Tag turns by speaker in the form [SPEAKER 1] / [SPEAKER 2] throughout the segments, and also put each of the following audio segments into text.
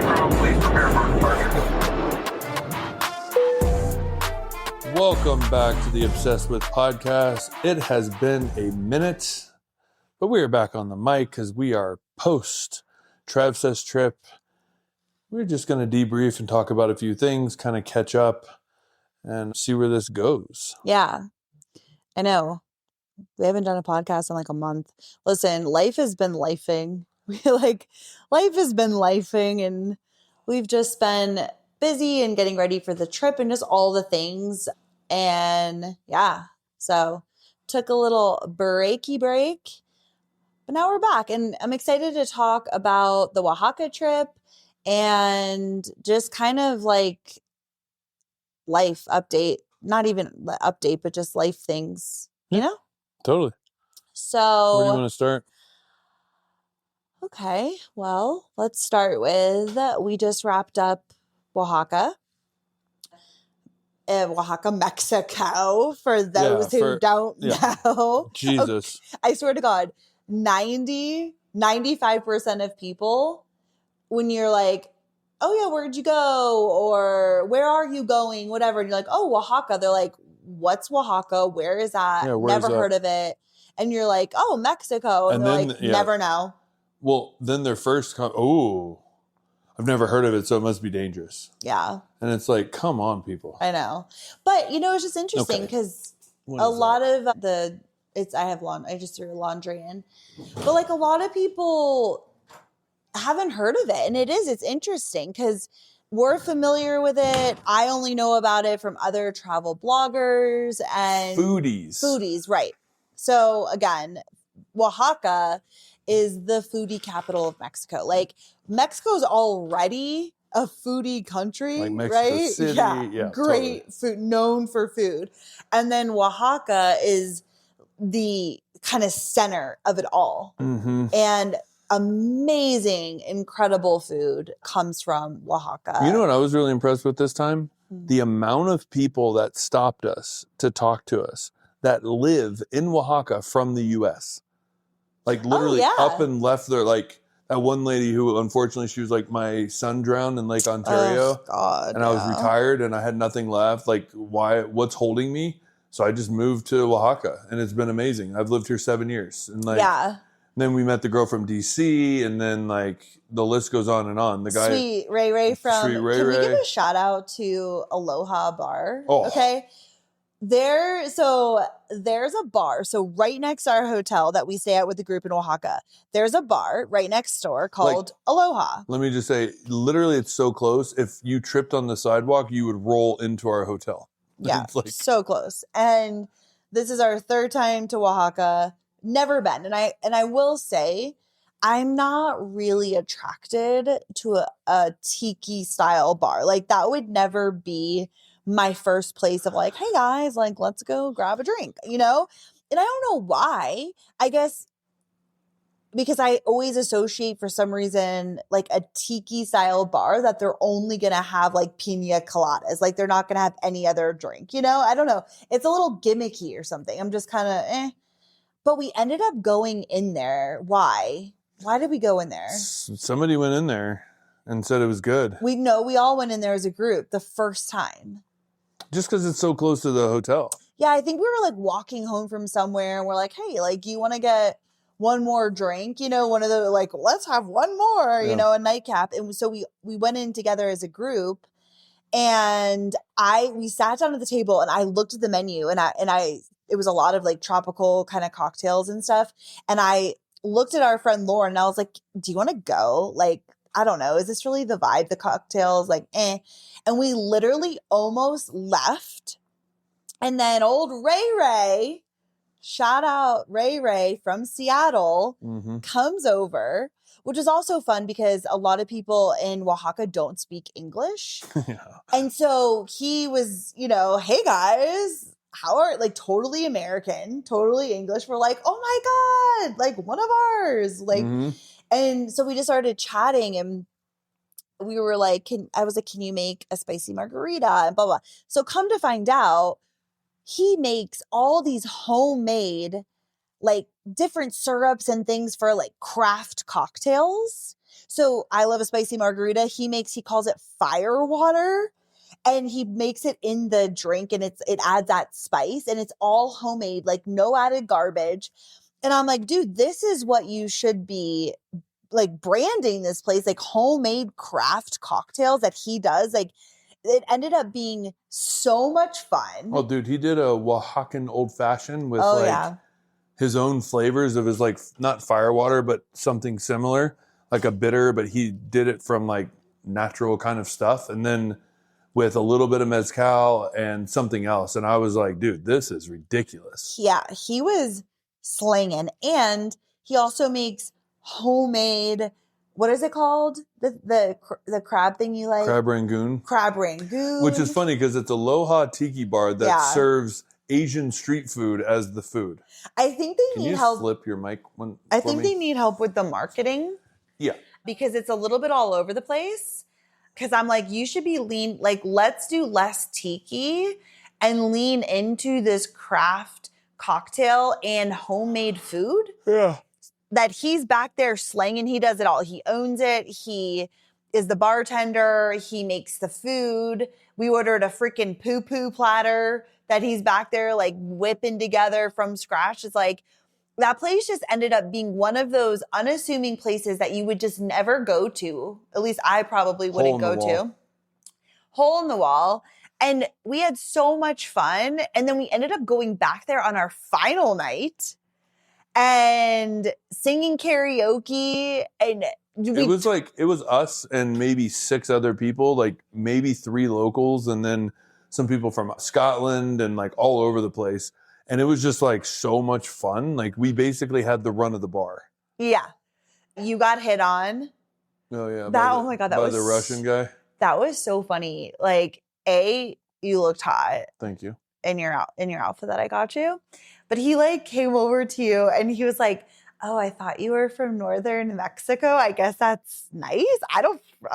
[SPEAKER 1] please prepare for departure.
[SPEAKER 2] Welcome back to the Obsessed With podcast. It has been a minute, but we are back on the mic because we are post Travsessed trip. We're just going to debrief and talk about a few things, kind of catch up and see where this goes.
[SPEAKER 3] Yeah, I know. We haven't done a podcast in like a month. Listen, life has been lifing. Life has been lifing, and we've just been busy and getting ready for the trip and just all the things. And yeah, so took a little breaky break, but now we're back, and I'm excited to talk about the Oaxaca trip and just kind of like life update, not even update, but just life things, you know?
[SPEAKER 2] Totally.
[SPEAKER 3] So
[SPEAKER 2] Where do you want to start?
[SPEAKER 3] Okay, well, let's start with, we just wrapped up Oaxaca. Oaxaca, Mexico, for those who don't know.
[SPEAKER 2] Jesus.
[SPEAKER 3] Okay, I swear to God, 95% of people, when you're like, oh yeah, where'd you go? Or where are you going? Whatever. And you're like, oh, Oaxaca. They're like, what's Oaxaca? Where is that?
[SPEAKER 2] Yeah,
[SPEAKER 3] Never heard of it. And you're like, oh, Mexico. And they're like, never know.
[SPEAKER 2] Well, then their first I've never heard of it, so it must be dangerous.
[SPEAKER 3] Yeah.
[SPEAKER 2] And it's like, come on, people.
[SPEAKER 3] I know. But, it's just interesting because lot of I just threw laundry in. But like a lot of people haven't heard of it. And it's interesting because we're familiar with it. I only know about it from other travel bloggers and foodies, right. So again, Oaxaca is the foodie capital of Mexico. Like Mexico's already a foodie country,
[SPEAKER 2] like Mexico
[SPEAKER 3] right?
[SPEAKER 2] City,
[SPEAKER 3] yeah, great
[SPEAKER 2] totally.
[SPEAKER 3] Food, known for food. And then Oaxaca is the kind of center of it all.
[SPEAKER 2] Mm-hmm.
[SPEAKER 3] And amazing, incredible food comes from Oaxaca.
[SPEAKER 2] You know what I was really impressed with this time? The amount of people that stopped us to talk to us that live in Oaxaca from the U.S. Like literally up and left there. Like that one lady who, unfortunately, she was like, my son drowned in Lake Ontario.
[SPEAKER 3] Oh, God,
[SPEAKER 2] and I was retired and I had nothing left. Like, what's holding me? So I just moved to Oaxaca and it's been amazing. I've lived here 7 years. And then we met the girl from DC, and then like the list goes on and on. The guy,
[SPEAKER 3] Sweet Ray from.
[SPEAKER 2] Sweet Ray
[SPEAKER 3] can we
[SPEAKER 2] Ray.
[SPEAKER 3] give a shout out to Aloha Bar?
[SPEAKER 2] Oh.
[SPEAKER 3] Okay. There's a bar. So right next to our hotel that we stay at with the group in Oaxaca, there's a bar right next door called Aloha.
[SPEAKER 2] Let me just say, literally, it's so close. If you tripped on the sidewalk, you would roll into our hotel.
[SPEAKER 3] Yeah,
[SPEAKER 2] it's
[SPEAKER 3] so close. And this is our third time to Oaxaca. Never been. And I will say, I'm not really attracted to a tiki style bar. Like that would never be my first place of like, hey guys, like let's go grab a drink, And I don't know why. I guess because I always associate for some reason like a tiki style bar that they're only going to have like pina coladas. Like they're not going to have any other drink, I don't know. It's a little gimmicky or something. I'm just kind of But we ended up going in there. Why? Why did we go in there?
[SPEAKER 2] Somebody went in there and said it was good.
[SPEAKER 3] We all went in there as a group the first time.
[SPEAKER 2] Just because it's so close to the hotel.
[SPEAKER 3] Yeah, I think we were like walking home from somewhere and we're like, hey, like you want to get one more drink? One of the like, let's have one more, a nightcap. And so we went in together as a group, and we sat down at the table and I looked at the menu and it was a lot of like tropical kind of cocktails and stuff. And I looked at our friend Lauren and I was like, do you want to go? Like, I don't know. Is this really the vibe? The cocktails, like, And we literally almost left. And then old Ray, shout out Ray from Seattle, comes over, which is also fun because a lot of people in Oaxaca don't speak English.
[SPEAKER 2] Yeah.
[SPEAKER 3] And so he was, hey guys, how are, like, totally American, totally English. We're like, oh my God, like one of ours. Like, and so we just started chatting and we were like, can you make a spicy margarita and blah, blah. So come to find out, he makes all these homemade, like different syrups and things for like craft cocktails. So I love a spicy margarita. He calls it fire water, and he makes it in the drink, and it adds that spice, and it's all homemade, like no added garbage. And I'm like, dude, this is what you should be like branding this place, like homemade craft cocktails that he does. Like it ended up being so much fun.
[SPEAKER 2] Oh, dude, he did a Oaxacan old fashioned with
[SPEAKER 3] Yeah.
[SPEAKER 2] his own flavors of his like not firewater, but something similar, like a bitter, but he did it from like natural kind of stuff. And then with a little bit of mezcal and something else. And I was like, dude, this is ridiculous.
[SPEAKER 3] Yeah, he was slinging. And he also makes homemade, what is it called? The crab thing you like?
[SPEAKER 2] Crab Rangoon.
[SPEAKER 3] Crab Rangoon.
[SPEAKER 2] Which is funny because it's Aloha Tiki Bar that serves Asian street food as the food.
[SPEAKER 3] I think they need help.
[SPEAKER 2] Flip your mic one.
[SPEAKER 3] I think they need help with the marketing.
[SPEAKER 2] Yeah.
[SPEAKER 3] Because it's a little bit all over the place. Because I'm like, you should be let's do less tiki and lean into this craft cocktail and homemade food.
[SPEAKER 2] Yeah.
[SPEAKER 3] That he's back there slanging. He does it all. He owns it. He is the bartender. He makes the food. We ordered a freaking poo-poo platter that he's back there like whipping together from scratch. It's like, that place just ended up being one of those unassuming places that you would just never go to. At least I probably wouldn't go to. Hole in the wall. And we had so much fun. And then we ended up going back there on our final night and singing karaoke. And
[SPEAKER 2] it was us and maybe 6 other people, like maybe 3 locals, and then some people from Scotland and like all over the place. And it was just like so much fun. Like we basically had the run of the bar.
[SPEAKER 3] Yeah. You got hit on.
[SPEAKER 2] Oh yeah.
[SPEAKER 3] Oh my God. That was
[SPEAKER 2] the Russian guy.
[SPEAKER 3] That was so funny. Like, you looked hot.
[SPEAKER 2] Thank you.
[SPEAKER 3] In your outfit that I got you. But he like came over to you and he was like, oh, I thought you were from northern Mexico. I guess that's nice. I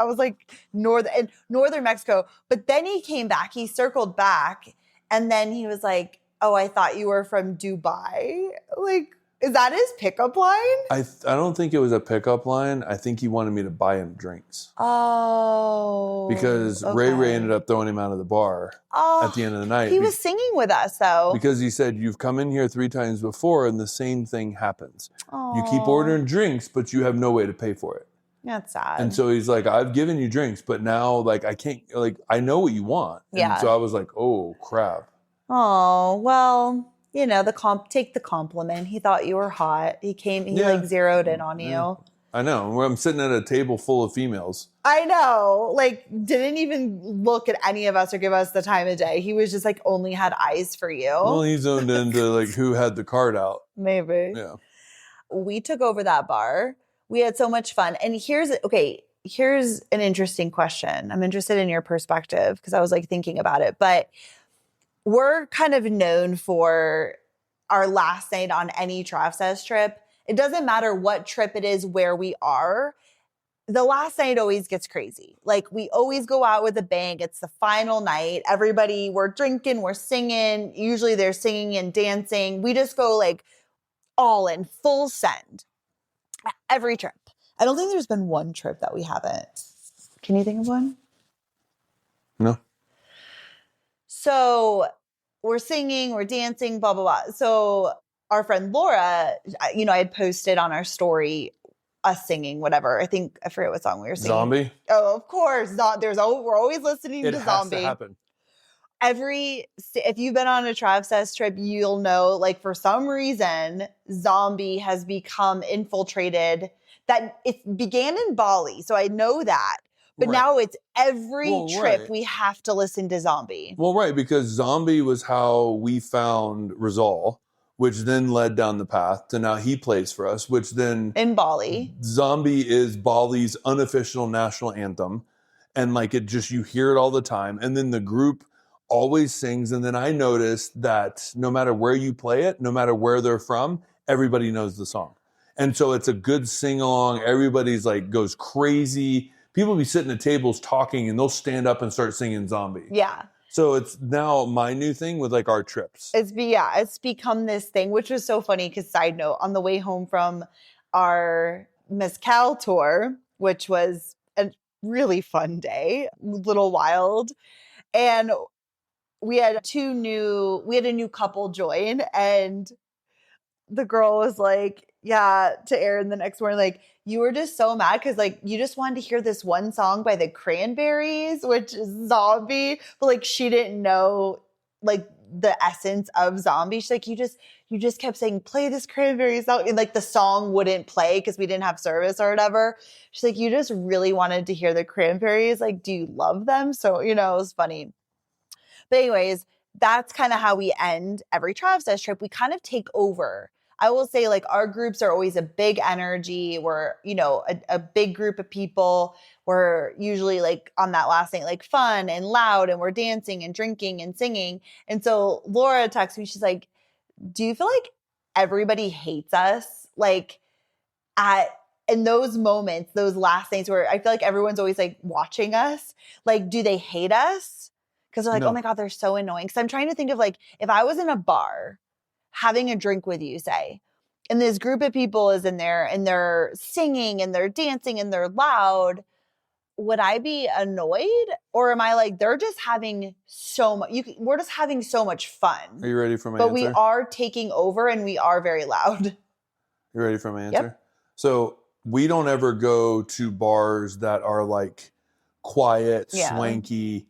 [SPEAKER 3] was like northern Mexico. But then he came back, he circled back, and then he was like, oh, I thought you were from Dubai. Like, is that his pickup line?
[SPEAKER 2] I don't think it was a pickup line. I think he wanted me to buy him drinks.
[SPEAKER 3] Oh.
[SPEAKER 2] Because
[SPEAKER 3] okay.
[SPEAKER 2] Ray ended up throwing him out of the bar at the end of the night.
[SPEAKER 3] He was singing with us, though.
[SPEAKER 2] Because he said, you've come in here 3 times before and the same thing happens.
[SPEAKER 3] Oh.
[SPEAKER 2] You keep ordering drinks, but you have no way to pay for it.
[SPEAKER 3] That's sad.
[SPEAKER 2] And so he's like, I've given you drinks, but now like I can't, like I know what you want.
[SPEAKER 3] Yeah.
[SPEAKER 2] And so I was like, oh, crap.
[SPEAKER 3] Oh, well, take the compliment. He thought you were hot. He like zeroed in on you.
[SPEAKER 2] I know. I'm sitting at a table full of females.
[SPEAKER 3] I know. Like, didn't even look at any of us or give us the time of day. He was just like only had eyes for you.
[SPEAKER 2] Well, he zoned into like who had the card out.
[SPEAKER 3] Maybe.
[SPEAKER 2] Yeah.
[SPEAKER 3] We took over that bar. We had so much fun. And here's an interesting question. I'm interested in your perspective because I was like thinking about it. But we're kind of known for our last night on any Travsessed trip. It doesn't matter what trip it is, where we are. The last night always gets crazy. Like we always go out with a bang. It's the final night. Everybody, we're drinking, we're singing. Usually they're singing and dancing. We just go like all in, full send. Every trip. I don't think there's been one trip that we haven't. Can you think of one?
[SPEAKER 2] No.
[SPEAKER 3] So we're singing, we're dancing, blah, blah, blah. So our friend Laura, I had posted on our story us singing, whatever. I forget what song we were singing.
[SPEAKER 2] Zombie?
[SPEAKER 3] Oh, of course. We're always listening to Zombie.
[SPEAKER 2] It has to happen.
[SPEAKER 3] If you've been on a Travsessed trip, you'll know, like, for some reason, Zombie has become infiltrated. That it began in Bali. So I know that. But now it's every trip we have to listen to Zombie.
[SPEAKER 2] Well, right, because Zombie was how we found Rizal, which then led down the path to now he plays for us, which then...
[SPEAKER 3] In Bali.
[SPEAKER 2] Zombie is Bali's unofficial national anthem. And like you hear it all the time. And then the group always sings. And then I noticed that no matter where you play it, no matter where they're from, everybody knows the song. And so it's a good sing-along. Everybody's like goes crazy. People be sitting at tables talking and they'll stand up and start singing Zombie.
[SPEAKER 3] Yeah.
[SPEAKER 2] So it's now my new thing with like our trips.
[SPEAKER 3] It's become this thing, which was so funny because, side note, on the way home from our Mezcal tour, which was a really fun day, a little wild. And we had a new couple join, and the girl was like, yeah, to Aaron the next morning, like, you were just so mad because like you just wanted to hear this one song by the Cranberries, which is Zombie, but like she didn't know like the essence of Zombie. She's like, you just kept saying, play this Cranberries song, and like the song wouldn't play because we didn't have service or whatever. She's like, you just really wanted to hear the Cranberries. Like, do you love them? So, it was funny. But anyways, that's kind of how we end every Travsessed trip. We kind of take over. I will say, like, our groups are always a big energy. We're, a big group of people. We're usually like on that last night, like fun and loud, and we're dancing and drinking and singing. And so Laura texts me, she's like, do you feel like everybody hates us? Like in those moments, those last nights where I feel like everyone's always like watching us, like, do they hate us? Because they're like,
[SPEAKER 2] No.
[SPEAKER 3] oh my God, they're so annoying. Because I'm trying to think of like, if I was in a bar having a drink with you, say, and this group of people is in there and they're singing and they're dancing and they're loud, would I be annoyed? Or am I like, they're just having so much, we're just having so much fun.
[SPEAKER 2] Are you ready for my
[SPEAKER 3] but
[SPEAKER 2] answer?
[SPEAKER 3] we are taking over and we are very loud.
[SPEAKER 2] You ready for my answer?
[SPEAKER 3] Yep.
[SPEAKER 2] So we don't ever go to bars that are like quiet, swanky.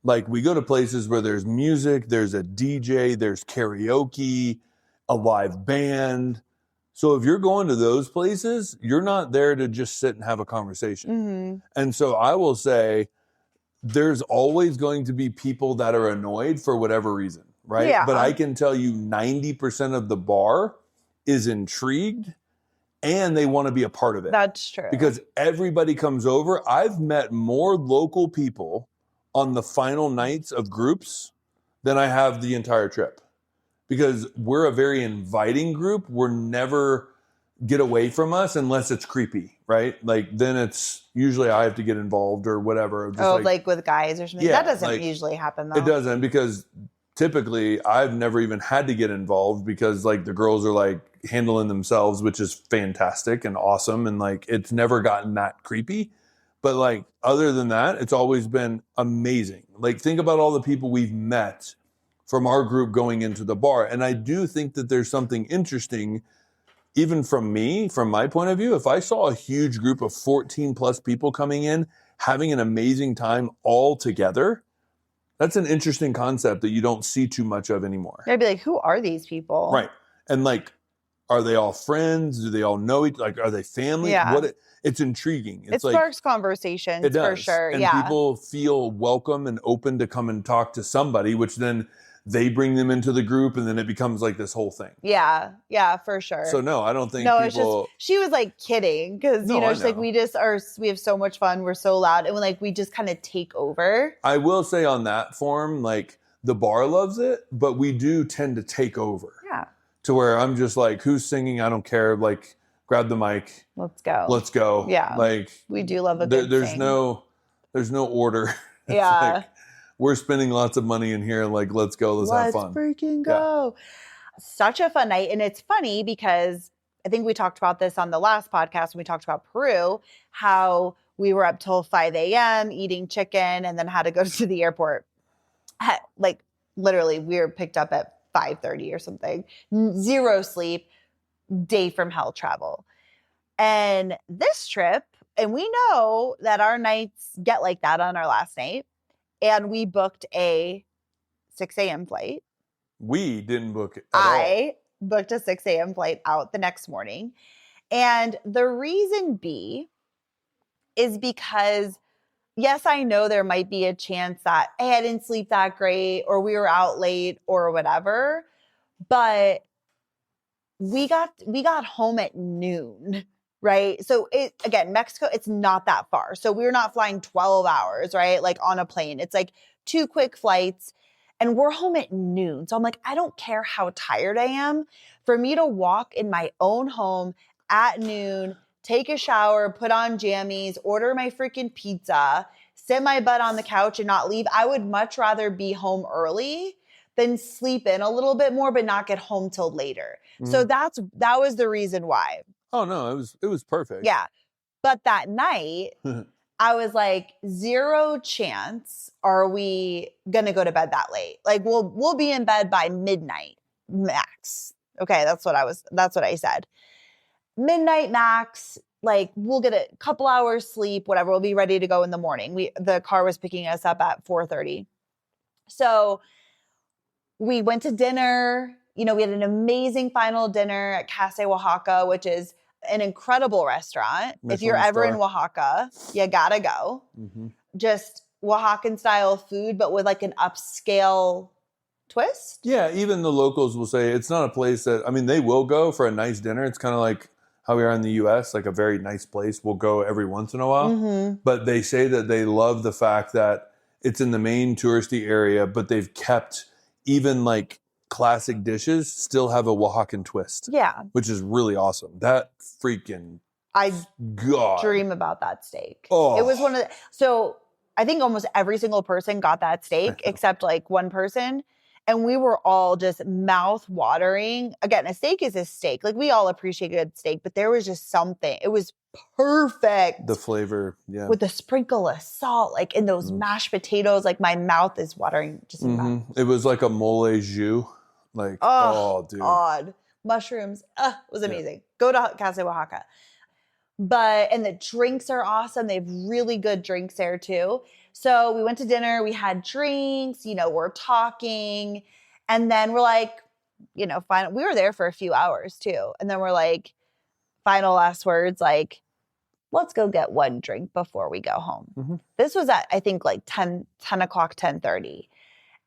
[SPEAKER 2] Like we go to places where there's music, there's a DJ, there's karaoke, a live band. So if you're going to those places, you're not there to just sit and have a conversation.
[SPEAKER 3] Mm-hmm.
[SPEAKER 2] And so I will say there's always going to be people that are annoyed for whatever reason, right?
[SPEAKER 3] Yeah.
[SPEAKER 2] But I can tell you 90% of the bar is intrigued and they want to be a part of it.
[SPEAKER 3] That's true.
[SPEAKER 2] Because everybody comes over. I've met more local people on the final nights of groups than I have the entire trip. Because we're a very inviting group. We're never get away from us unless it's creepy, right? Like then it's usually I have to get involved or whatever. Just
[SPEAKER 3] like with guys or something.
[SPEAKER 2] Yeah,
[SPEAKER 3] that doesn't
[SPEAKER 2] like,
[SPEAKER 3] usually happen though.
[SPEAKER 2] It doesn't, because typically I've never even had to get involved because like the girls are like handling themselves, which is fantastic and awesome. And like, it's never gotten that creepy. But like, other than that, it's always been amazing. Like think about all the people we've met from our group going into the bar. And I do think that there's something interesting, even from my point of view. If I saw a huge group of 14 plus people coming in, having an amazing time all together, that's an interesting concept that you don't see too much of anymore.
[SPEAKER 3] I'd be like, who are these people?
[SPEAKER 2] Right. And like, are they all friends? Do they all know each, like, are they family?
[SPEAKER 3] Yeah.
[SPEAKER 2] It's intriguing.
[SPEAKER 3] It
[SPEAKER 2] like,
[SPEAKER 3] sparks conversations
[SPEAKER 2] it does.
[SPEAKER 3] for sure.
[SPEAKER 2] And
[SPEAKER 3] yeah.
[SPEAKER 2] people feel welcome and open to come and talk to somebody, which then they bring them into the group and then it becomes like this whole thing.
[SPEAKER 3] Yeah. Yeah, for sure.
[SPEAKER 2] So no, I don't think
[SPEAKER 3] no,
[SPEAKER 2] people...
[SPEAKER 3] it's just, she was like kidding because, she's like, we have so much fun. We're so loud. And we just kind of take over.
[SPEAKER 2] I will say on that form, like the bar loves it, but we do tend to take over.
[SPEAKER 3] Yeah.
[SPEAKER 2] To where I'm just like, who's singing? I don't care. Like, grab the mic.
[SPEAKER 3] Let's go.
[SPEAKER 2] Let's go.
[SPEAKER 3] Yeah.
[SPEAKER 2] Like,
[SPEAKER 3] we do love a good
[SPEAKER 2] there's
[SPEAKER 3] sing.
[SPEAKER 2] no order. It's
[SPEAKER 3] yeah.
[SPEAKER 2] like, we're spending lots of money in here. Like, let's go. Let's have fun.
[SPEAKER 3] Let's freaking go. Yeah. Such a fun night. And it's funny because I think we talked about this on the last podcast when we talked about Peru, how we were up till 5 a.m. eating chicken and then had to go to the airport. Like, literally, we were picked up at 5:30 or something. Zero sleep, day from hell travel. And this trip, and we know that our nights get like that on our last night. And we booked a 6 a.m. flight.
[SPEAKER 2] We didn't book it at all.
[SPEAKER 3] I booked a 6 a.m. flight out the next morning. And the reason is because, yes, I know there might be a chance that, hey, I didn't sleep that great or we were out late or whatever. But we got home at noon. Right. So Mexico, it's not that far. So we're not flying 12 hours, right? Like on a plane. It's like 2 quick flights and we're home at noon. So I'm like, I don't care how tired I am. For me to walk in my own home at noon, take a shower, put on jammies, order my freaking pizza, sit my butt on the couch and not leave. I would much rather be home early than sleep in a little bit more, but not get home till later. Mm-hmm. So that was the reason why.
[SPEAKER 2] Oh no, it was perfect.
[SPEAKER 3] Yeah. But that night, I was like, 0 chance are we going to go to bed that late. Like we'll be in bed by midnight max. Okay, that's what I said. Midnight max, like we'll get a couple hours sleep, whatever. We'll be ready to go in the morning. The car was picking us up at 4:30. So we went to dinner. You know, we had an amazing final dinner at Casa Oaxaca, which is an incredible restaurant. If you're ever in Oaxaca, you gotta go. Mm-hmm. Just Oaxacan style food, but with like an upscale twist.
[SPEAKER 2] Yeah, even the locals will say it's not a place that, I mean, they will go for a nice dinner. It's kind of like how we are in the U.S., like a very nice place. We'll go every once in a while. Mm-hmm. But they say that they love the fact that it's in the main touristy area, but they've kept even like classic dishes still have a Oaxacan twist.
[SPEAKER 3] Yeah.
[SPEAKER 2] Which is really awesome. That freaking
[SPEAKER 3] dream about that steak.
[SPEAKER 2] Oh.
[SPEAKER 3] It was so I think almost every single person got that steak except like one person. And we were all just mouth watering. Again, a steak is a steak. Like we all appreciate good steak, but there was just something. It was perfect.
[SPEAKER 2] The flavor, yeah.
[SPEAKER 3] With a sprinkle of salt, like in those mashed potatoes. Like my mouth is watering just
[SPEAKER 2] It was like a mole jus. Like, dude.
[SPEAKER 3] God. Mushrooms. It was amazing. Yeah. Go to Casa Oaxaca. And the drinks are awesome. They have really good drinks there too. So we went to dinner, we had drinks, you know, we're talking. And then we're like, you know, we were there for a few hours too. And then we're like, final last words, like, let's go get one drink before we go home. Mm-hmm. This was at, I think, like 10 o'clock, 10:30.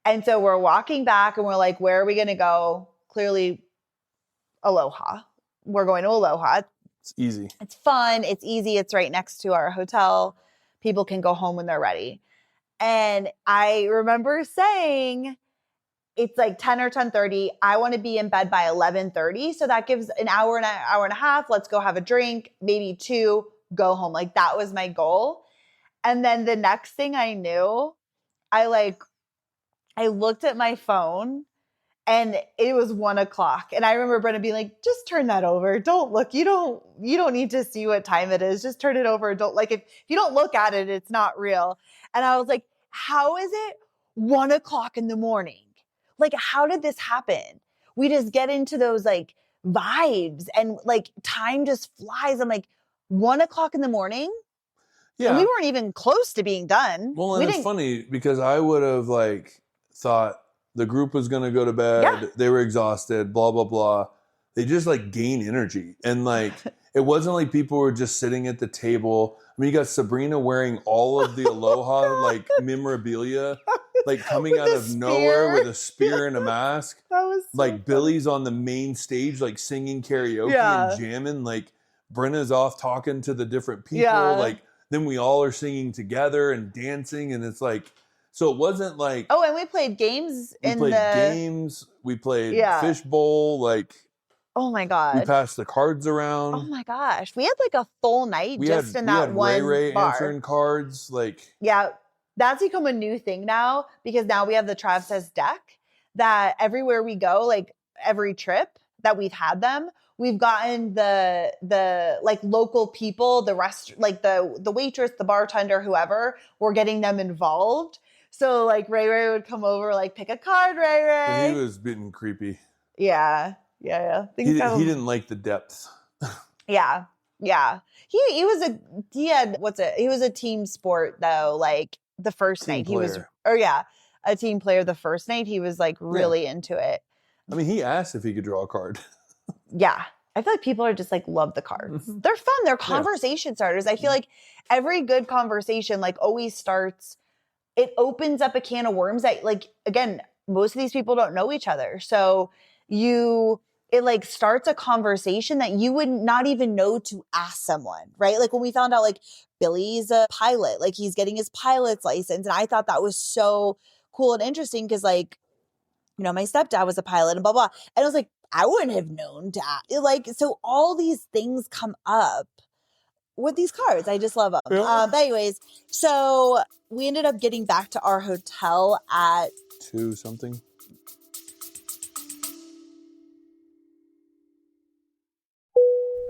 [SPEAKER 3] And so we're walking back and we're like, where are we going to go? Clearly, Aloha. We're going to Aloha.
[SPEAKER 2] It's easy.
[SPEAKER 3] It's fun. It's easy. It's right next to our hotel. People can go home when they're ready. And I remember saying, it's like 10 or 10:30. I want to be in bed by 11:30. So that gives an hour and a half. Let's go have a drink, maybe 2, go home. Like that was my goal. And then the next thing I knew, I looked at my phone and it was 1 o'clock. And I remember Brenna being like, just turn that over. Don't look. You don't need to see what time it is. Just turn it over. Don't if you don't look at it, it's not real. And I was like, how is it 1 o'clock in the morning? Like, how did this happen? We just get into those like vibes and like time just flies. I'm like, 1 o'clock in the morning?
[SPEAKER 2] Yeah.
[SPEAKER 3] And we weren't even close to being done.
[SPEAKER 2] Well, and it's funny because I would have like thought the group was going to go to bed. Yeah. They were exhausted, blah, blah, blah. They just like gain energy. And like, it wasn't like people were just sitting at the table. I mean, you got Sabrina wearing all of the Aloha like memorabilia, like coming out of nowhere with a spear and a mask.
[SPEAKER 3] That was so
[SPEAKER 2] like
[SPEAKER 3] funny.
[SPEAKER 2] Billy's on the main stage, like singing karaoke and jamming. Like Brenna's off talking to the different people.
[SPEAKER 3] Yeah.
[SPEAKER 2] Like then we all are singing together and dancing. And it's like, so it wasn't like.
[SPEAKER 3] Oh, and we played games.
[SPEAKER 2] We played fishbowl. Like.
[SPEAKER 3] Oh my God.
[SPEAKER 2] We passed the cards around.
[SPEAKER 3] Oh my gosh. We had like a full night in that one
[SPEAKER 2] Ray
[SPEAKER 3] bar.
[SPEAKER 2] answering cards. Like.
[SPEAKER 3] Yeah. That's become a new thing now because now we have the Travsessed deck that everywhere we go, like every trip that we've had them, we've gotten the like local people, the waitress, the bartender, whoever, we're getting them involved. So like Ray would come over, like pick a card, Ray.
[SPEAKER 2] But he was getting creepy.
[SPEAKER 3] Yeah. He
[SPEAKER 2] didn't like the depth.
[SPEAKER 3] Yeah. He was a team sport though. Like the first night he was, a team player. The first night he was like really into it.
[SPEAKER 2] I mean, he asked if he could draw a card.
[SPEAKER 3] Yeah. I feel like people are just like love the cards. They're fun. They're conversation starters. I feel like every good conversation like always starts, it opens up a can of worms that like, again, most of these people don't know each other. So it like starts a conversation that you would not even know to ask someone, right? Like when we found out like Billy's a pilot, like he's getting his pilot's license. And I thought that was so cool and interesting because like, you know, my stepdad was a pilot and blah, blah. And I was like, I wouldn't have known to ask. Like, so all these things come up with these cards. I just love them.
[SPEAKER 2] Yeah.
[SPEAKER 3] But anyways, so we ended up getting back to our hotel at
[SPEAKER 2] 2 something.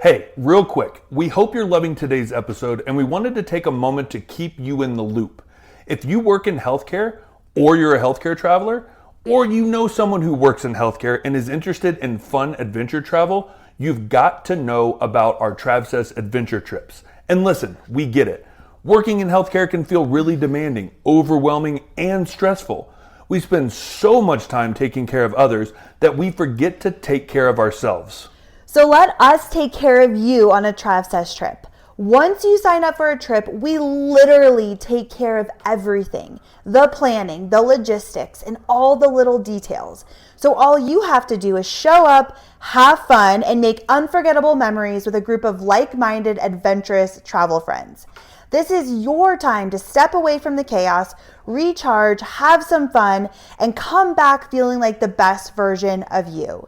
[SPEAKER 2] Hey, real quick, we hope you're loving today's episode and we wanted to take a moment to keep you in the loop. If you work in healthcare or you're a healthcare traveler, or you know someone who works in healthcare and is interested in fun adventure travel, you've got to know about our Travsessed Adventure Trips. And listen, we get it. Working in healthcare can feel really demanding, overwhelming, and stressful. We spend so much time taking care of others that we forget to take care of ourselves.
[SPEAKER 3] So let us take care of you on a Travsessed trip. Once you sign up for a trip, we literally take care of everything. The planning, the logistics, and all the little details. So all you have to do is show up, have fun, and make unforgettable memories with a group of like-minded, adventurous travel friends. This is your time to step away from the chaos, recharge, have some fun, and come back feeling like the best version of you.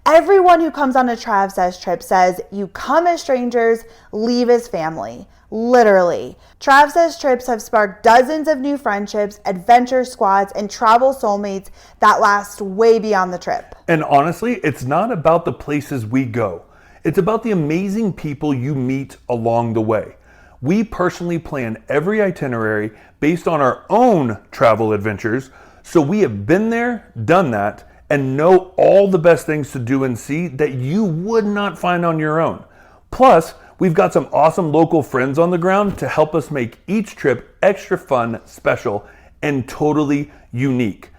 [SPEAKER 3] Everyone who comes on a Travsessed trip says you come as strangers, leave as family. Literally. Travsessed trips have sparked dozens of new friendships, adventure squads, and travel soulmates that last way beyond the trip.
[SPEAKER 2] And honestly, it's not about the places we go. It's about the amazing people you meet along the way. We personally plan every itinerary based on our own travel adventures, so we have been there, done that, and know all the best things to do and see that you would not find on your own. Plus, we've got some awesome local friends on the ground to help us make each trip extra fun, special, and totally unique.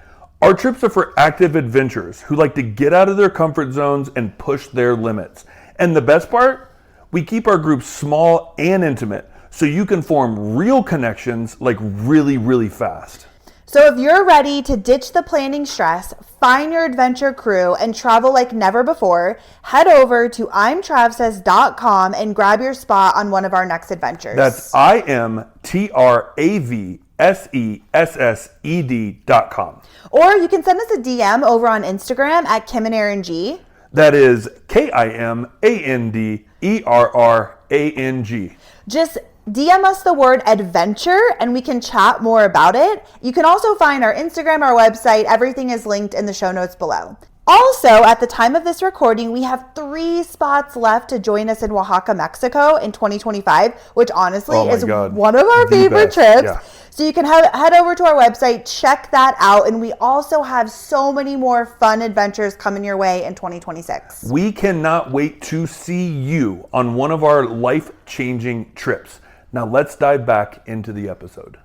[SPEAKER 2] Our trips are for active adventurers who like to get out of their comfort zones and push their limits. And the best part? We keep our groups small and intimate so you can form real connections like really, really fast.
[SPEAKER 3] So if you're ready to ditch the planning stress, find your adventure crew, and travel like never before, head over to imtravsessed.com and grab your spot on one of our next adventures.
[SPEAKER 2] That's imtravsessed.com.
[SPEAKER 3] Or you can send us a DM over on Instagram at Kim and Aaron G.
[SPEAKER 2] That is KIMANDERRANG.
[SPEAKER 3] Just DM us the word adventure and we can chat more about it. You can also find our Instagram, our website. Everything is linked in the show notes below. Also, at the time of this recording, we have 3 spots left to join us in Oaxaca, Mexico in 2025, which honestly is one of our favorite trips. Yeah. So you can head over to our website, check that out. And we also have so many more fun adventures coming your way in 2026.
[SPEAKER 2] We cannot wait to see you on one of our life-changing trips. Now let's dive back into the episode.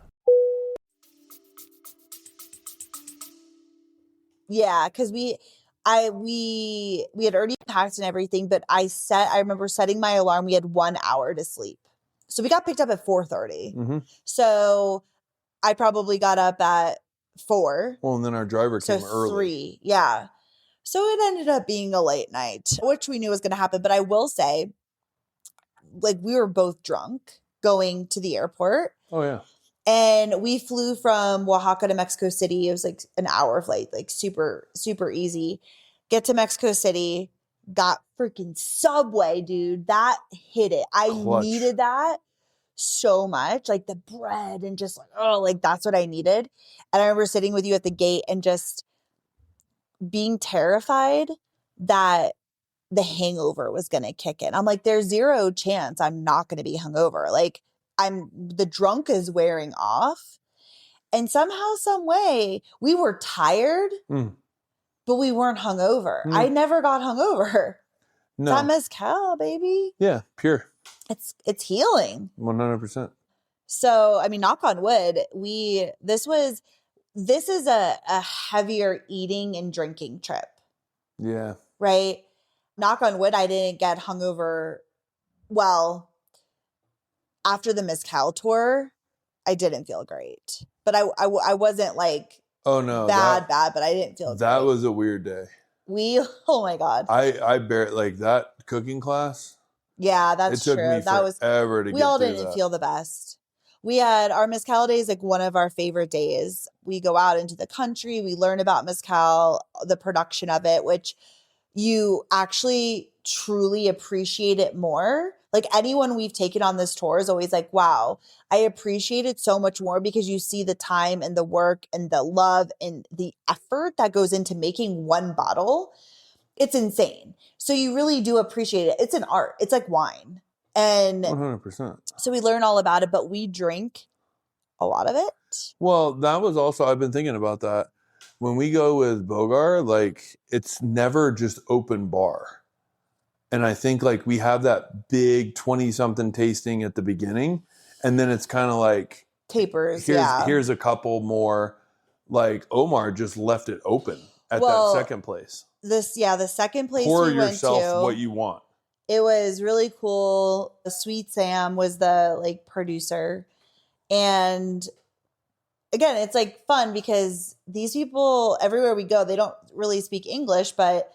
[SPEAKER 3] Yeah, because we had already packed and everything, but I remember setting my alarm. We had 1 hour to sleep. So we got picked up at 4:30.
[SPEAKER 2] Mm-hmm.
[SPEAKER 3] So I probably got up at 4.
[SPEAKER 2] Well, and then our driver came early.
[SPEAKER 3] 3. Yeah. So it ended up being a late night, which we knew was going to happen. But I will say, like, we were both drunk going to the airport.
[SPEAKER 2] Oh, yeah.
[SPEAKER 3] And we flew from Oaxaca to Mexico City. It was like an hour flight, like super, super easy. Get to Mexico City, got freaking Subway, dude. That hit it. I needed that so much. Like the bread and just like, oh, like that's what I needed. And I remember sitting with you at the gate and just being terrified that the hangover was going to kick in. I'm like, there's 0 chance I'm not going to be hungover. Like the drunk is wearing off. And somehow, some way, we were tired, but we weren't hungover. I never got hungover. No. That mezcal, baby.
[SPEAKER 2] Yeah, pure.
[SPEAKER 3] It's healing.
[SPEAKER 2] 100%.
[SPEAKER 3] So, I mean, knock on wood, this is a heavier eating and drinking trip.
[SPEAKER 2] Yeah.
[SPEAKER 3] Right? Knock on wood, I didn't get hungover. Well, after the mezcal tour, I didn't feel great. But I wasn't like bad, but I didn't feel great.
[SPEAKER 2] That was a weird day.
[SPEAKER 3] Oh my God.
[SPEAKER 2] I like that cooking class.
[SPEAKER 3] Yeah, that's true.
[SPEAKER 2] It took me forever to get through that.
[SPEAKER 3] We all didn't feel the best. We had our mezcal days, like one of our favorite days. We go out into the country, we learn about mezcal, the production of it, which you actually truly appreciate it more. Like anyone we've taken on this tour is always like, wow, I appreciate it so much more because you see the time and the work and the love and the effort that goes into making one bottle. it's insane. So you really do appreciate it. It's an art. It's like wine. And
[SPEAKER 2] 100%.
[SPEAKER 3] so we learn all about it, but we drink a lot of it.
[SPEAKER 2] Well, that was also, I've been thinking about that. When we go with Bogar, like it's never just open bar. And I think like we have that big 20 something tasting at the beginning. And then it's kind of like,
[SPEAKER 3] Tapers.
[SPEAKER 2] here's a couple more. Like Omar just left it open at that second place.
[SPEAKER 3] The second place
[SPEAKER 2] Pour
[SPEAKER 3] we went
[SPEAKER 2] yourself
[SPEAKER 3] to,
[SPEAKER 2] what you want.
[SPEAKER 3] it was really cool. Sweet Sam was the like producer. And again, it's like fun because these people, everywhere we go, they don't really speak English, but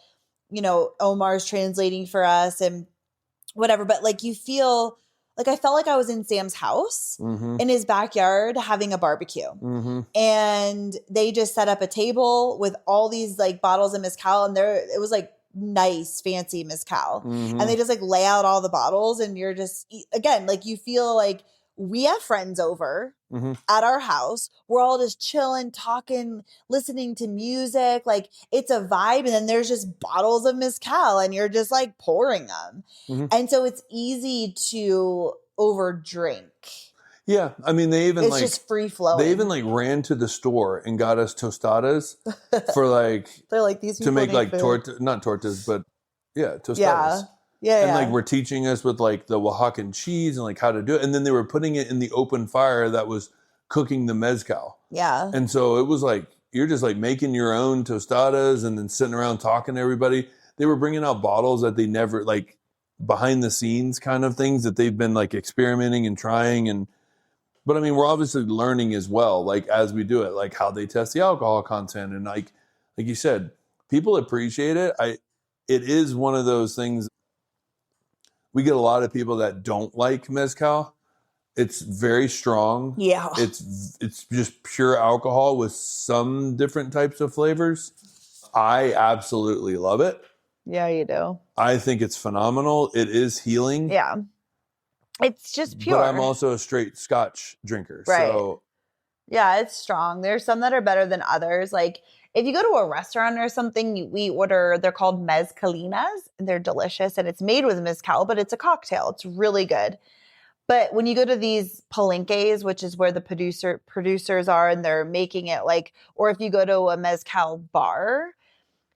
[SPEAKER 3] you know, Omar's translating for us and whatever. But like you feel like I felt like I was in Sam's house in his backyard having a barbecue. And they just set up a table with all these like bottles of mezcal, and it was like nice, fancy mezcal. And they just like lay out all the bottles, and you're just, again, like you feel like we have friends over at our house. We're all just chilling, talking, listening to music. Like it's a vibe. And then there's just bottles of mezcal and you're just like pouring them. And so it's easy to overdrink.
[SPEAKER 2] Yeah. I mean, it's
[SPEAKER 3] just free flowing.
[SPEAKER 2] They even like ran to the store and got us tostadas for like,
[SPEAKER 3] they're like these
[SPEAKER 2] to make like not tortas, but tostadas. And like we're teaching us with like the Oaxacan cheese and like how to do it. And then they were putting it in the open fire that was cooking the mezcal.
[SPEAKER 3] Yeah.
[SPEAKER 2] And so it was like, you're just like making your own tostadas and then sitting around talking to everybody. They were bringing out bottles that they never, like behind the scenes kind of things that they've been like experimenting and trying. But I mean, we're obviously learning as well, like as we do it, like how they test the alcohol content. And like you said, people appreciate it. It is one of those things. We get a lot of people that don't like mezcal. It's very strong.
[SPEAKER 3] Yeah.
[SPEAKER 2] It's just pure alcohol with some different types of flavors. I absolutely love it.
[SPEAKER 3] Yeah, you do.
[SPEAKER 2] I think it's phenomenal. It is healing.
[SPEAKER 3] Yeah. It's just pure.
[SPEAKER 2] But I'm also a straight Scotch drinker.
[SPEAKER 3] Right.
[SPEAKER 2] So
[SPEAKER 3] yeah, it's strong. There's some that are better than others. Like if you go to a restaurant or something, we order, they're called mezcalinas. They're delicious and it's made with mezcal, but it's a cocktail. It's really good. But when you go to these palenques, which is where the producers are and they're making it like, or if you go to a mezcal bar,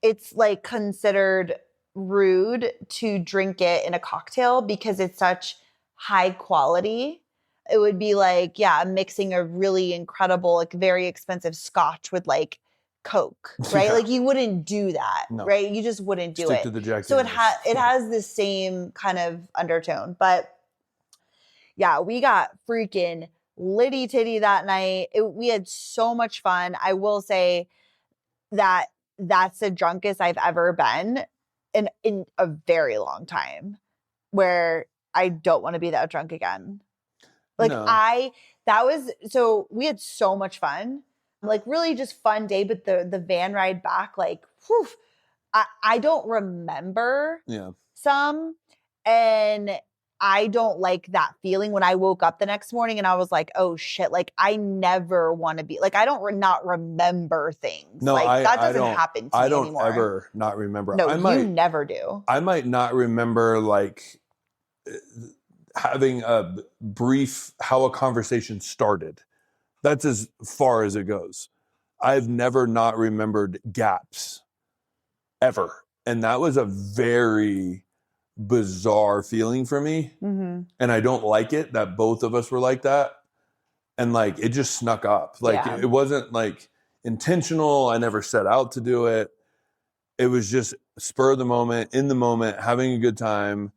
[SPEAKER 3] it's like considered rude to drink it in a cocktail because it's such high quality. It would be like, mixing a really incredible, like very expensive scotch with like Coke, right?
[SPEAKER 2] Yeah.
[SPEAKER 3] Like you wouldn't do that, right? You just wouldn't do
[SPEAKER 2] Stick
[SPEAKER 3] it.
[SPEAKER 2] to the Jack
[SPEAKER 3] So it
[SPEAKER 2] Daniels.
[SPEAKER 3] has the same kind of undertone. But yeah, we got freaking litty titty that night. We had so much fun. I will say that that's the drunkest I've ever been in a very long time, where I don't want to be that drunk again. Like
[SPEAKER 2] No.
[SPEAKER 3] so we had so much fun, like really just fun day, but the van ride back, like, whew, I don't remember some, and I don't like that feeling when I woke up the next morning and I was like, oh shit, like I never want to be, like I don't not remember things.
[SPEAKER 2] No,
[SPEAKER 3] like that doesn't happen to me anymore.
[SPEAKER 2] I don't ever not remember.
[SPEAKER 3] No, you never do.
[SPEAKER 2] I might not remember like having a brief how a conversation started. That's as far as it goes. I've never not remembered gaps ever. And that was a very bizarre feeling for me. And I don't like it that both of us were like that. And like, it just snuck up. Like it wasn't like intentional. I never set out to do it. It was just spur of the moment, in the moment, having a good time,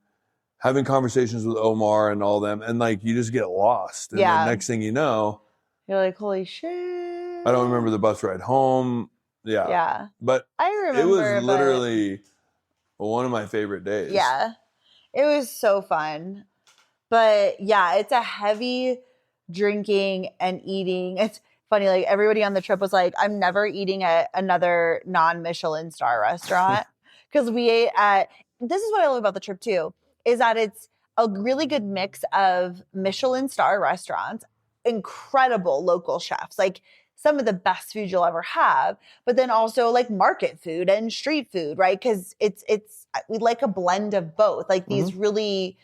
[SPEAKER 2] having conversations with Omar and all them. And like, you just get lost. And then next thing you know,
[SPEAKER 3] you're like, holy shit.
[SPEAKER 2] I don't remember the bus ride home. Yeah. But
[SPEAKER 3] I remember,
[SPEAKER 2] it was literally one of my favorite days.
[SPEAKER 3] Yeah. It was so fun. But yeah, it's a heavy drinking and eating. It's funny, like everybody on the trip was like, I'm never eating at another non-Michelin star restaurant. Because we ate at, this is what I love about the trip too, is that it's a really good mix of Michelin star restaurants, incredible local chefs. Like some of the best food you'll ever have, but then also like market food and street food, right? Because we like a blend of both, like these really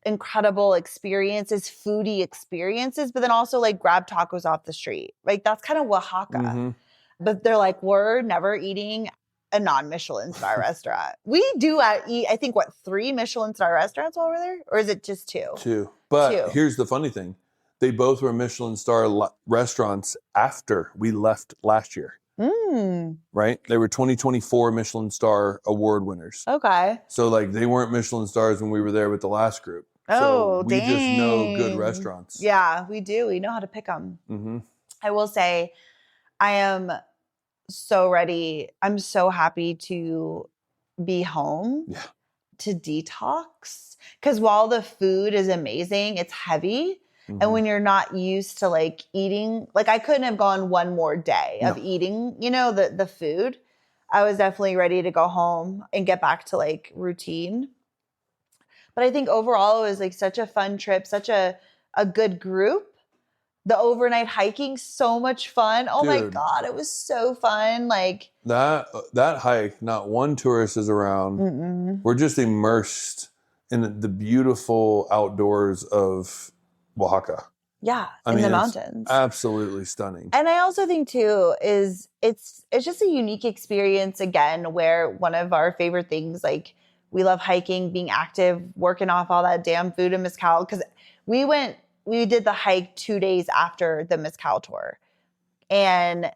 [SPEAKER 3] incredible experiences, foodie experiences, but then also like grab tacos off the street. Like that's kind of Oaxaca. But they're like, we're never eating a non-Michelin star restaurant. We do eat, I think, 3 Michelin star restaurants while we're there? Or is it just 2?
[SPEAKER 2] 2. But
[SPEAKER 3] 2.
[SPEAKER 2] here's the funny thing. They both were Michelin star restaurants after we left last year. Right? They were 2024 Michelin star award winners.
[SPEAKER 3] Okay.
[SPEAKER 2] So like they weren't Michelin stars when we were there with the last group.
[SPEAKER 3] Oh,
[SPEAKER 2] so we just know good restaurants.
[SPEAKER 3] Yeah, we do. We know how to pick them. I will say, I am so ready. I'm so happy to be home.
[SPEAKER 2] Yeah.
[SPEAKER 3] To detox. Because while the food is amazing, it's heavy. And when you're not used to like eating, like I couldn't have gone one more day of eating, the food. I was definitely ready to go home and get back to like routine. But I think overall it was like such a fun trip, such a good group. The overnight hiking, so much fun. Oh my God, it was so fun. Like
[SPEAKER 2] that hike, not one tourist is around. We're just immersed in the beautiful outdoors of Oaxaca.
[SPEAKER 3] Yeah,
[SPEAKER 2] I
[SPEAKER 3] in
[SPEAKER 2] mean,
[SPEAKER 3] the mountains.
[SPEAKER 2] Absolutely stunning.
[SPEAKER 3] And I also think too is it's just a unique experience again, where one of our favorite things, like we love hiking, being active, working off all that damn food and mezcal. Because we did the hike 2 days after the mezcal tour, and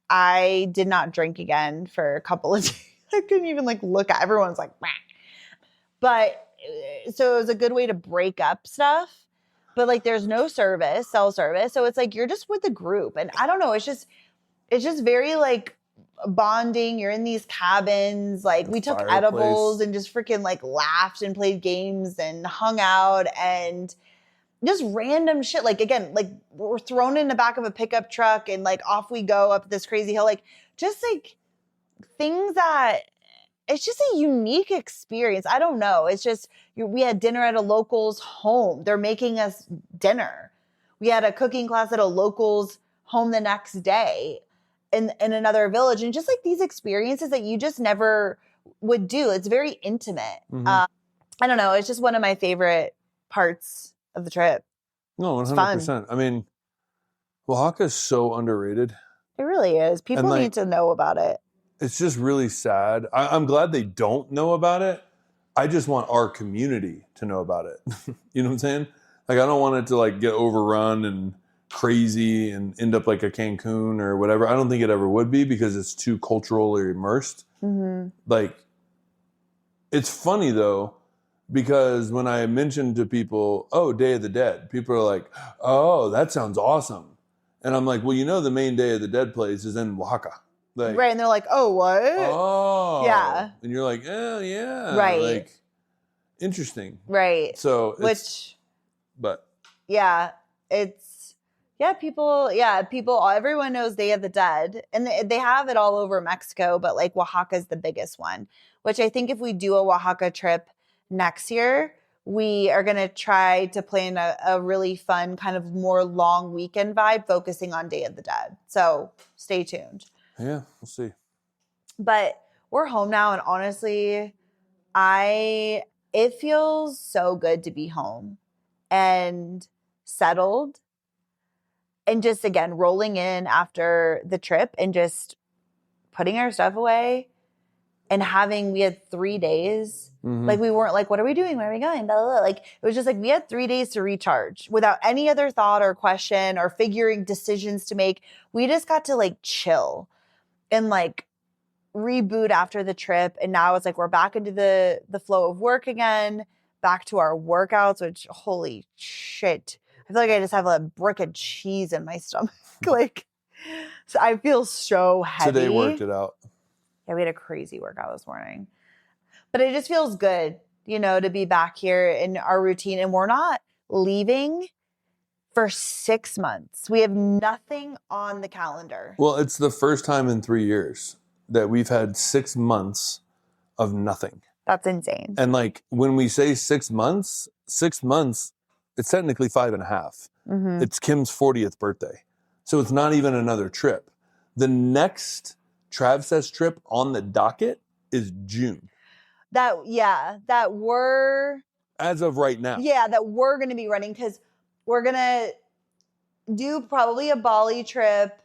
[SPEAKER 3] I did not drink again for a couple of days. I couldn't even like look at everyone's like, bah. But so it was a good way to break up stuff. But like there's no cell service. So it's like you're just with the group. And I don't know, it's just very like bonding. You're in these cabins. Like we took edibles and just freaking like laughed and played games and hung out and just random shit. Like again, like we're thrown in the back of a pickup truck and like off we go up this crazy hill. Like just like things that it's just a unique experience. I don't know. It's just, we had dinner at a local's home. They're making us dinner. We had a cooking class at a local's home the next day in another village. And just like these experiences that you just never would do. It's very intimate. I don't know. It's just one of my favorite parts of the trip.
[SPEAKER 2] No, 100%. I mean, Oaxaca is so underrated.
[SPEAKER 3] It really is. People need to know about it.
[SPEAKER 2] It's just really sad. I'm glad they don't know about it. I just want our community to know about it. You know what I'm saying? Like, I don't want it to like get overrun and crazy and end up like a Cancun or whatever. I don't think it ever would be because it's too culturally immersed. Like, it's funny though, because when I mentioned to people, oh, Day of the Dead, people are like, oh, that sounds awesome. And I'm like, well, the main Day of the Dead place is in Oaxaca. Like,
[SPEAKER 3] right, and they're like, oh, what?
[SPEAKER 2] Oh.
[SPEAKER 3] Yeah.
[SPEAKER 2] And you're like, oh, yeah.
[SPEAKER 3] Right.
[SPEAKER 2] Like, interesting.
[SPEAKER 3] Right.
[SPEAKER 2] So,
[SPEAKER 3] everyone knows Day of the Dead. And they have it all over Mexico, but like Oaxaca is the biggest one, which I think if we do a Oaxaca trip next year, we are going to try to plan a really fun kind of more long weekend vibe focusing on Day of the Dead. So stay tuned.
[SPEAKER 2] Yeah, we'll see.
[SPEAKER 3] But we're home now, and honestly, it feels so good to be home and settled and just, again, rolling in after the trip and just putting our stuff away and we had 3 days. Like, we weren't like, what are we doing? Where are we going? Blah, blah, blah. Like, it was just like we had 3 days to recharge without any other thought or question or figuring decisions to make. We just got to like chill and like reboot after the trip. And now it's like we're back into the flow of work again, back to our workouts, which holy shit. I feel like I just have a brick of cheese in my stomach. Like, so I feel so heavy.
[SPEAKER 2] Today worked it out.
[SPEAKER 3] Yeah, we had a crazy workout this morning. But it just feels good, to be back here in our routine. And we're not leaving for 6 months. We have nothing on the calendar.
[SPEAKER 2] Well, it's the first time in 3 years that we've had 6 months of nothing.
[SPEAKER 3] That's insane.
[SPEAKER 2] And like when we say 6 months, it's technically 5.5. It's Kim's 40th birthday. So it's not even another trip. The next Travsessed trip on the docket is June.
[SPEAKER 3] That we're
[SPEAKER 2] As of right now.
[SPEAKER 3] that we're going to be running, because we're going to do probably a Bali trip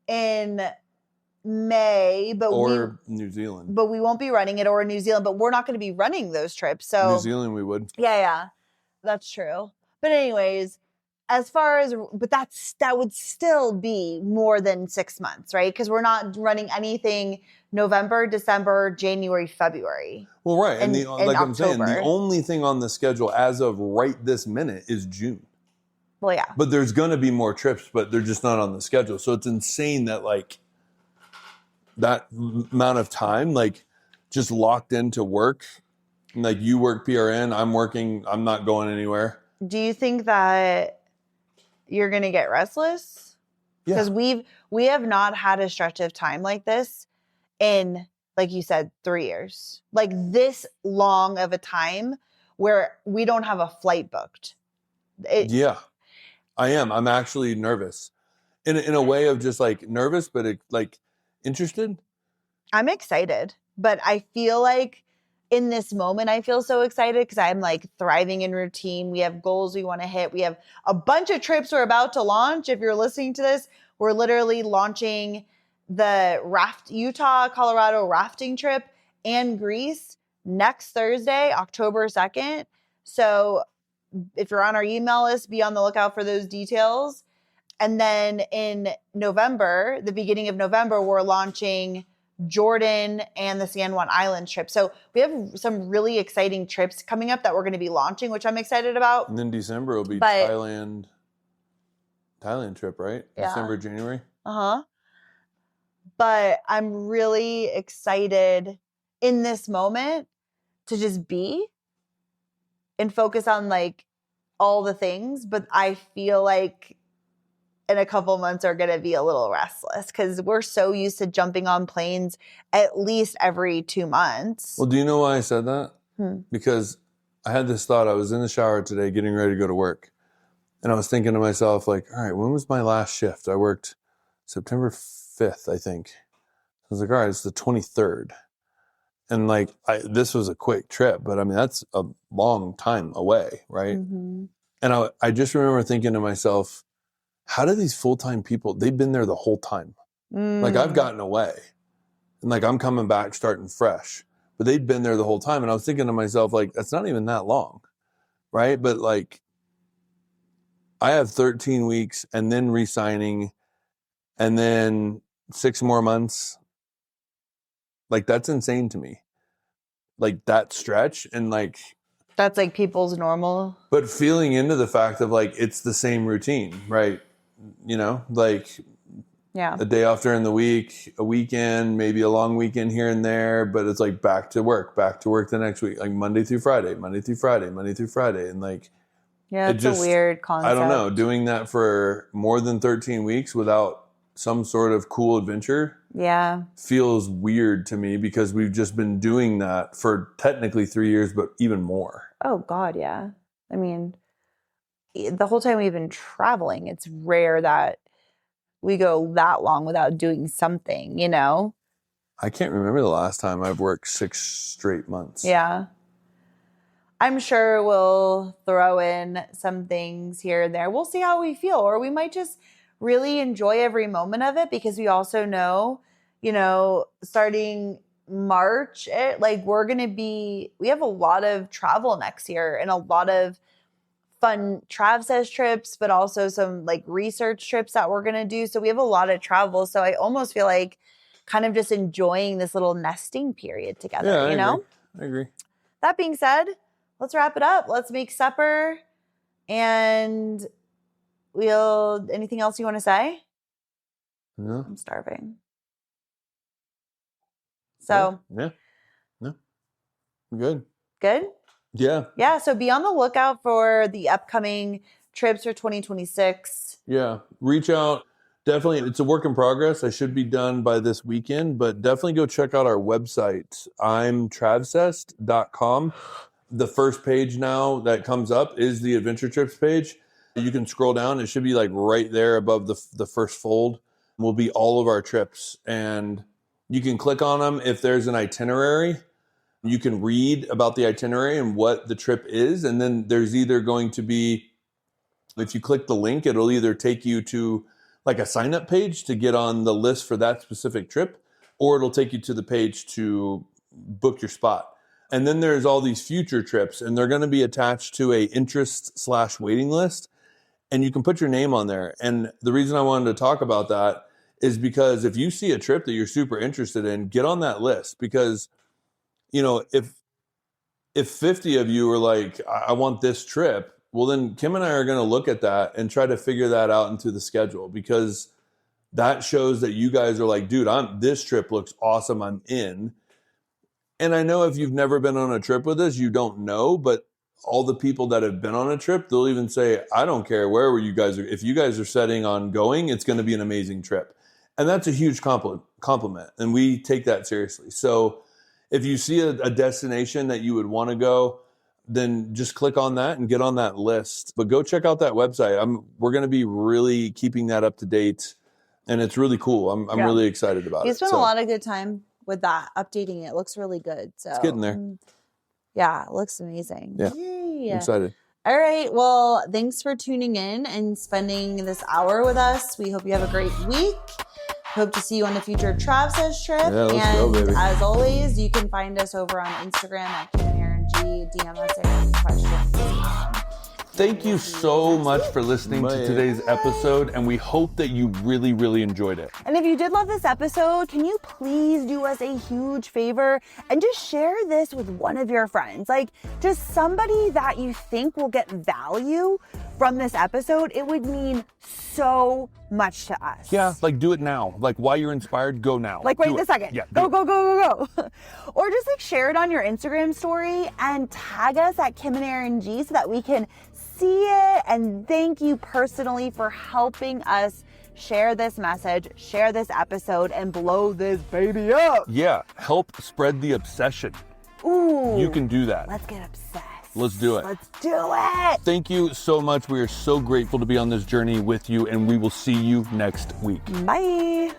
[SPEAKER 3] in May,
[SPEAKER 2] or New Zealand.
[SPEAKER 3] But we won't be running it, or New Zealand, but we're not going to be running those trips. So
[SPEAKER 2] New Zealand we would.
[SPEAKER 3] Yeah, that's true. But anyways, as far as, but that would still be more than 6 months, right? Because we're not running anything November, December, January, February.
[SPEAKER 2] Well, right. And like I'm saying, the
[SPEAKER 3] October.
[SPEAKER 2] only thing on the schedule as of right this minute is June.
[SPEAKER 3] Well, yeah.
[SPEAKER 2] But there's going to be more trips, but they're just not on the schedule. So it's insane that like that amount of time, like just locked into work. Like you work PRN, I'm working, I'm not going anywhere.
[SPEAKER 3] Do you think that you're going to get restless?
[SPEAKER 2] Yeah.
[SPEAKER 3] Because we have not had a stretch of time like this in, like you said, 3 years. Like this long of a time where we don't have a flight booked.
[SPEAKER 2] Yeah, I am. I'm actually nervous in a way of just like nervous, but like interested.
[SPEAKER 3] I'm excited, but I feel like in this moment, I feel so excited because I'm like thriving in routine. We have goals we want to hit. We have a bunch of trips we're about to launch. If you're listening to this, we're literally launching the Utah, Colorado rafting trip and Greece next Thursday, October 2nd. So if you're on our email list, be on the lookout for those details. And then in November, the beginning of November, we're launching Jordan and the San Juan Island trip. So we have some really exciting trips coming up that we're going to be launching, which I'm excited about.
[SPEAKER 2] And then December will be Thailand trip, right?
[SPEAKER 3] Yeah.
[SPEAKER 2] December, January.
[SPEAKER 3] But I'm really excited in this moment to just be and focus on like all the things. But I feel like in a couple months are going to be a little restless because we're so used to jumping on planes at least every 2 months.
[SPEAKER 2] Well, do you know why I said that? Because I had this thought. I was in the shower today getting ready to go to work. And I was thinking to myself, like, all right, when was my last shift? I worked September 5th, I think. I was like, all right, it's the 23rd. And like, this was a quick trip, but I mean, that's a long time away, right?
[SPEAKER 3] Mm-hmm.
[SPEAKER 2] And I just remember thinking to myself, how do these full-time people, they've been there the whole time. Like I've gotten away and like I'm coming back starting fresh, but they'd been there the whole time. And I was thinking to myself, like, that's not even that long, right? But like, I have 13 weeks and then re-signing and then 6 more months. Like that's insane to me. Like that stretch and like.
[SPEAKER 3] That's like people's normal.
[SPEAKER 2] But feeling into the fact of like, it's the same routine, right? You know, like a day off during the week, a weekend, maybe a long weekend here and there, but it's like back to work the next week, like Monday through Friday. And like,
[SPEAKER 3] yeah, it's a weird concept.
[SPEAKER 2] I don't know, doing that for more than 13 weeks without some sort of cool adventure.
[SPEAKER 3] Yeah.
[SPEAKER 2] Feels weird to me because we've just been doing that for technically 3 years, but even more.
[SPEAKER 3] Oh God. Yeah. I mean, the whole time we've been traveling, it's rare that we go that long without doing something, you know?
[SPEAKER 2] I can't remember the last time I've worked 6 straight months.
[SPEAKER 3] Yeah. I'm sure we'll throw in some things here and there. We'll see how we feel, or we might just really enjoy every moment of it because we also know, you know, starting March, we have a lot of travel next year and a lot of fun Travsessed trips, but also some like research trips that we're going to do. So we have a lot of travel. So I almost feel like kind of just enjoying this little nesting period together,
[SPEAKER 2] yeah,
[SPEAKER 3] you know?
[SPEAKER 2] I agree.
[SPEAKER 3] That being said, let's wrap it up. Let's make supper. And anything else you want to say?
[SPEAKER 2] No.
[SPEAKER 3] I'm starving. So.
[SPEAKER 2] Yeah. No. Good.
[SPEAKER 3] Good?
[SPEAKER 2] Yeah.
[SPEAKER 3] Yeah. So be on the lookout for the upcoming trips for 2026.
[SPEAKER 2] Yeah. Reach out. Definitely. It's a work in progress. I should be done by this weekend, but definitely go check out our website. I'm Travsessed.com. The first page now that comes up is the Adventure Trips page. You can scroll down. It should be like right there above the first fold. will be all of our trips. And you can click on them. If there's an itinerary, you can read about the itinerary and what the trip is. And then there's either going to be, if you click the link, it'll either take you to like a sign up page to get on the list for that specific trip, or it'll take you to the page to book your spot. And then there's all these future trips, and they're going to be attached to a interest/waiting list, and you can put your name on there. And the reason I wanted to talk about that is because if you see a trip that you're super interested in, get on that list. Because, you know, if 50 of you are like, I want this trip, well, then Kim and I are going to look at that and try to figure that out into the schedule, because that shows that you guys are like, dude, this trip looks awesome, I'm in. And I know if you've never been on a trip with us, you don't know, but all the people that have been on a trip, they'll even say, I don't care wherever you guys are. If you guys are setting on going, it's going to be an amazing trip. And that's a huge compliment. And we take that seriously. So if you see a destination that you would want to go, then just click on that and get on that list. But go check out that website. We're going to be really keeping that up to date. And it's really cool. I'm really excited about it.
[SPEAKER 3] You spent a lot of good time with that, updating it. It looks really good. So
[SPEAKER 2] it's getting there.
[SPEAKER 3] Yeah, it looks amazing.
[SPEAKER 2] Yeah.
[SPEAKER 3] Yay.
[SPEAKER 2] I'm excited.
[SPEAKER 3] All right. Well, thanks for tuning in and spending this hour with us. We hope you have a great week. Hope to see you on the future Travsessed trip.
[SPEAKER 2] Yeah, let's go, baby.
[SPEAKER 3] As always, you can find us over on Instagram at Kim and Aaron G. DM us any questions.
[SPEAKER 2] Thank you so much for listening to today's episode, and we hope that you really, really enjoyed it.
[SPEAKER 3] And if you did love this episode, can you please do us a huge favor and just share this with one of your friends? Like, just somebody that you think will get value from this episode. It would mean so much to us.
[SPEAKER 2] Yeah, like do it now. Like while you're inspired, go now.
[SPEAKER 3] Like right this second.
[SPEAKER 2] Yeah,
[SPEAKER 3] go. Or just like share it on your Instagram story and tag us at Kim and Aaron G so that we can see it and thank you personally for helping us share this message, share this episode, and blow this baby up.
[SPEAKER 2] Yeah, help spread the obsession.
[SPEAKER 3] Ooh.
[SPEAKER 2] You can do that.
[SPEAKER 3] Let's get obsessed.
[SPEAKER 2] Let's do it.
[SPEAKER 3] Let's do it.
[SPEAKER 2] Thank you so much. We are so grateful to be on this journey with you, and we will see you next week.
[SPEAKER 3] Bye.